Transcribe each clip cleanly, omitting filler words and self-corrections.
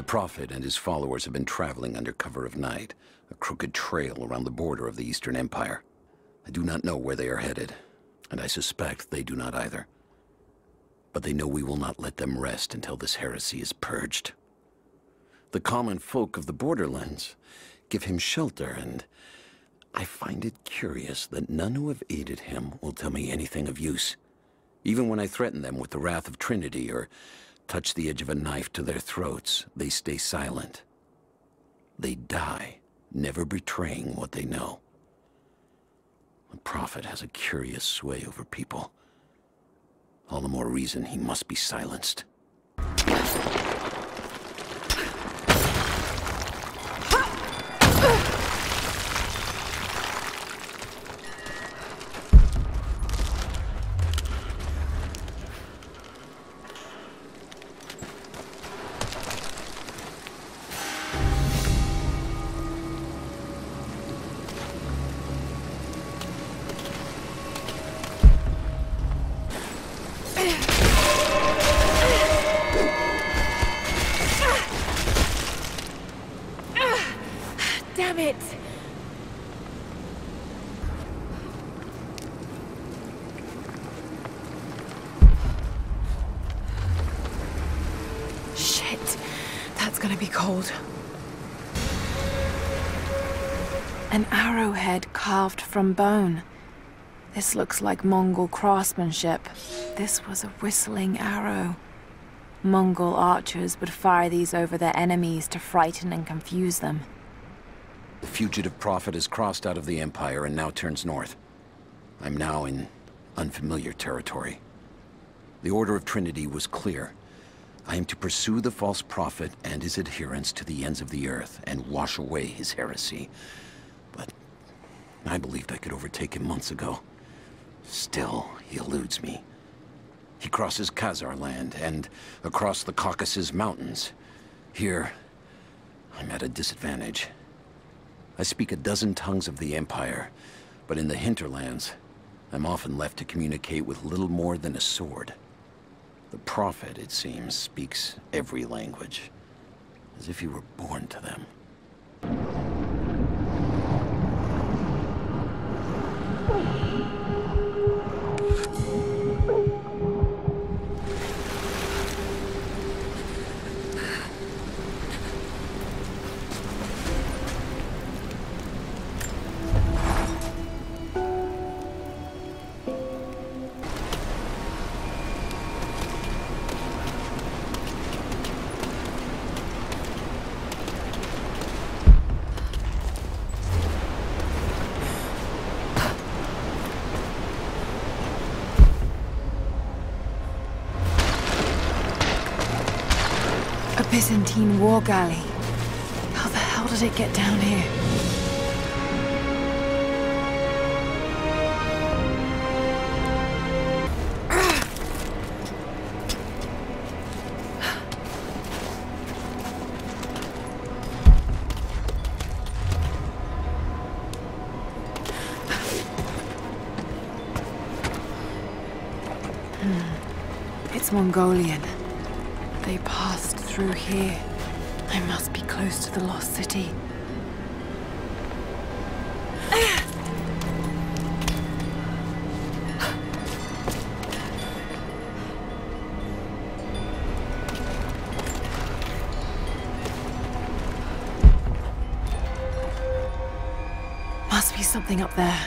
Prophet and his followers have been traveling under cover of night, a crooked trail around the border of the Eastern Empire. I do not know where they are headed, and I suspect they do not either. But they know we will not let them rest until this heresy is purged. The common folk of the borderlands give him shelter, and I find it curious that none who have aided him will tell me anything of use. Even when I threaten them with the wrath of Trinity or touch the edge of a knife to their throats, they stay silent. They die, never betraying what they know. The Prophet has a curious sway over people. All the more reason he must be silenced. Damn it! Shit, that's gonna be cold. An arrowhead carved from bone. This looks like Mongol craftsmanship. This was a whistling arrow. Mongol archers would fire these over their enemies to frighten and confuse them. The fugitive Prophet has crossed out of the Empire and now turns north. I'm now in unfamiliar territory. The Order of Trinity was clear. I am to pursue the false prophet and his adherents to the ends of the earth and wash away his heresy. But I believed I could overtake him months ago. Still, he eludes me. He crosses Khazar land and across the Caucasus Mountains. Here, I'm at a disadvantage. I speak a dozen tongues of the Empire, but in the hinterlands, I'm often left to communicate with little more than a sword. The Prophet, it seems, speaks every language, as if he were born to them. A Byzantine war galley. How the hell did it get down here? It's Mongolian. They passed through here. I must be close to the lost city. Must be something up there.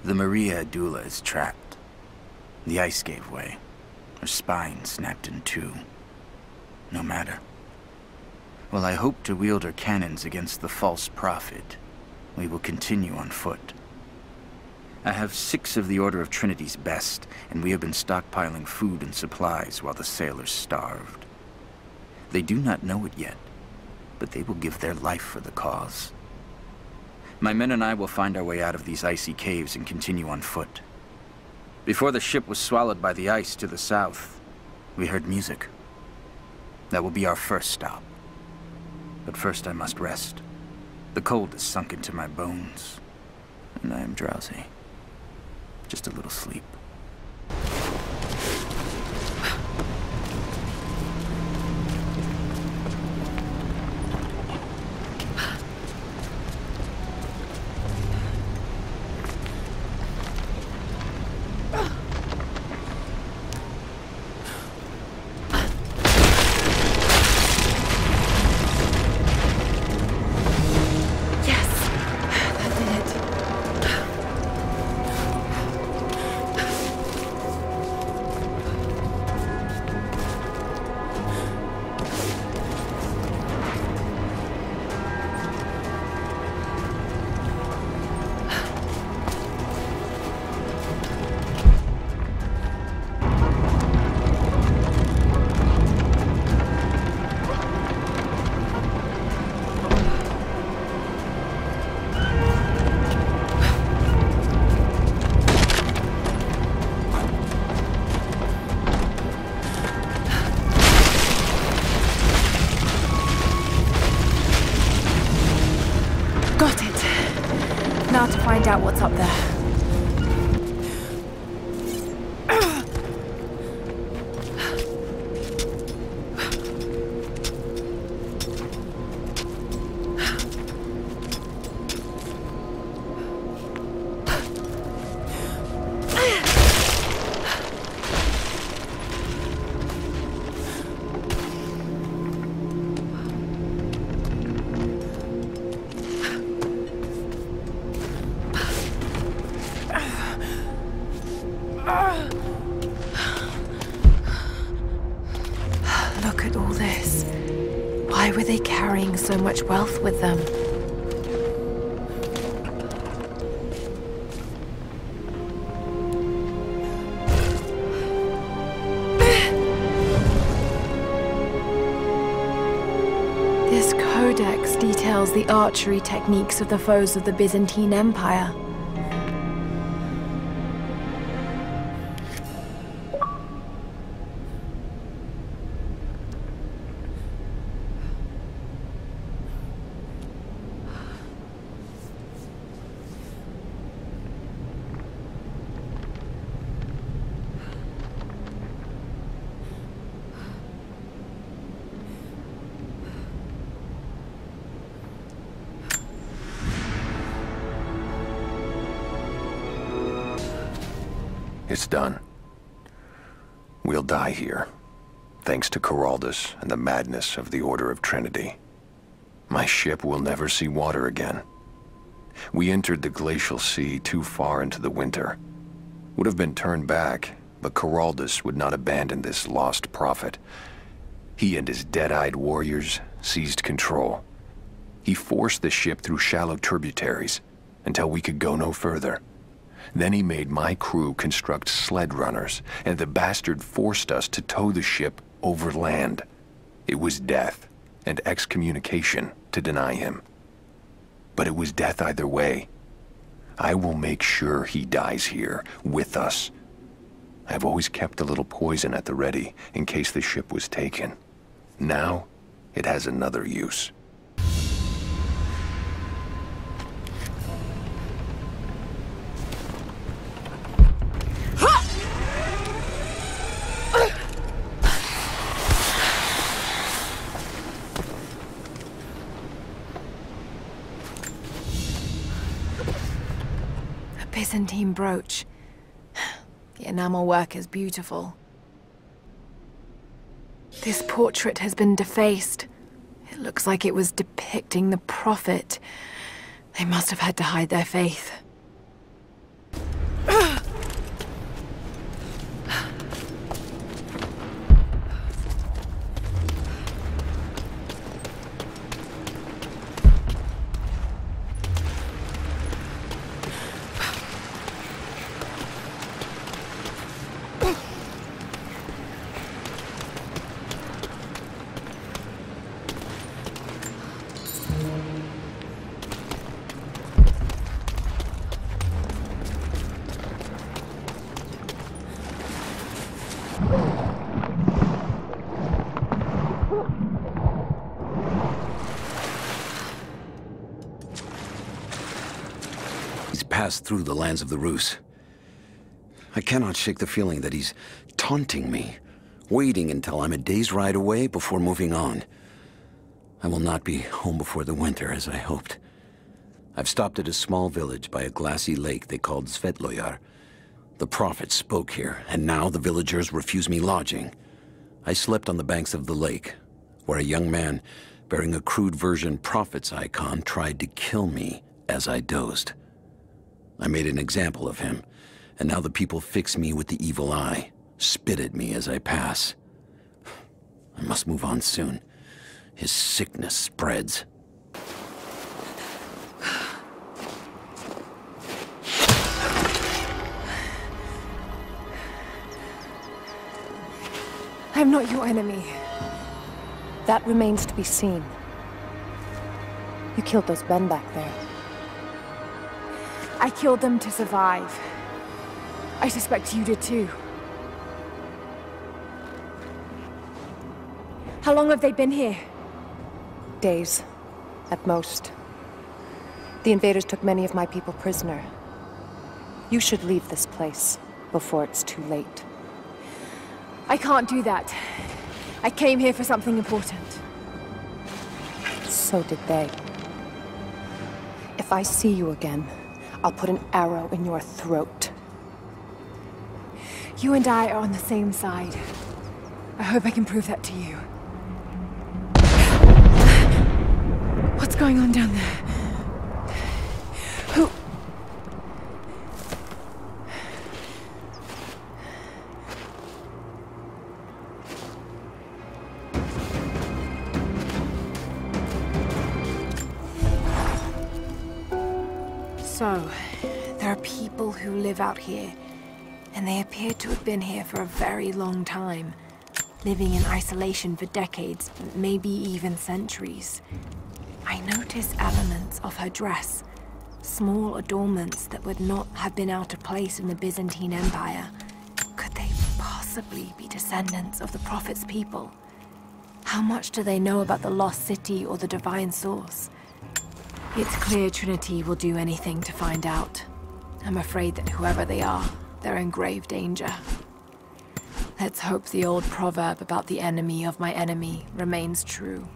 The Maria Adula is trapped. The ice gave way. Her spine snapped in two. No matter. While I hope to wield her cannons against the false prophet, we will continue on foot. I have 6 of the Order of Trinity's best, and we have been stockpiling food and supplies while the sailors starved. They do not know it yet, but they will give their life for the cause. My men and I will find our way out of these icy caves and continue on foot. Before the ship was swallowed by the ice to the south, we heard music. That will be our first stop. But first I must rest. The cold has sunk into my bones, and I am drowsy. Just a little sleep. Now to find out what's up there. Look at all this. Why were they carrying so much wealth with them? This codex details the archery techniques of the foes of the Byzantine Empire. It's done. We'll die here, thanks to Caraldus and the madness of the Order of Trinity. My ship will never see water again. We entered the glacial sea too far into the winter. Would have been turned back, but Caraldus would not abandon this lost prophet. He and his dead-eyed warriors seized control. He forced the ship through shallow tributaries until we could go no further. Then he made my crew construct sled runners, and the bastard forced us to tow the ship over land. It was death and excommunication to deny him. But it was death either way. I will make sure he dies here, with us. I've always kept a little poison at the ready, in case the ship was taken. Now, it has another use. Byzantine brooch. The enamel work is beautiful. This portrait has been defaced. It looks like it was depicting the prophet. They must have had to hide their faith. He's passed through the lands of the Rus. I cannot shake the feeling that he's taunting me, waiting until I'm a day's ride away before moving on. I will not be home before the winter, as I hoped. I've stopped at a small village by a glassy lake they called Svetloyar. The Prophet spoke here, and now the villagers refuse me lodging. I slept on the banks of the lake, where a young man bearing a crude version Prophet's icon tried to kill me as I dozed. I made an example of him, and now the people fix me with the evil eye, spit at me as I pass. I must move on soon. His sickness spreads. I'm not your enemy. That remains to be seen. You killed those men back there. I killed them to survive. I suspect you did too. How long have they been here? Days, at most. The invaders took many of my people prisoner. You should leave this place before it's too late. I can't do that. I came here for something important. So did they. If I see you again, I'll put an arrow in your throat. You and I are on the same side. I hope I can prove that to you. What's going on down there? Who? So, there are people who live out here, and they appear to have been here for a very long time, living in isolation for decades, maybe even centuries. I notice elements of her dress, small adornments that would not have been out of place in the Byzantine Empire. Could they possibly be descendants of the Prophet's people? How much do they know about the lost city or the divine source? It's clear Trinity will do anything to find out. I'm afraid that whoever they are, they're in grave danger. Let's hope the old proverb about the enemy of my enemy remains true.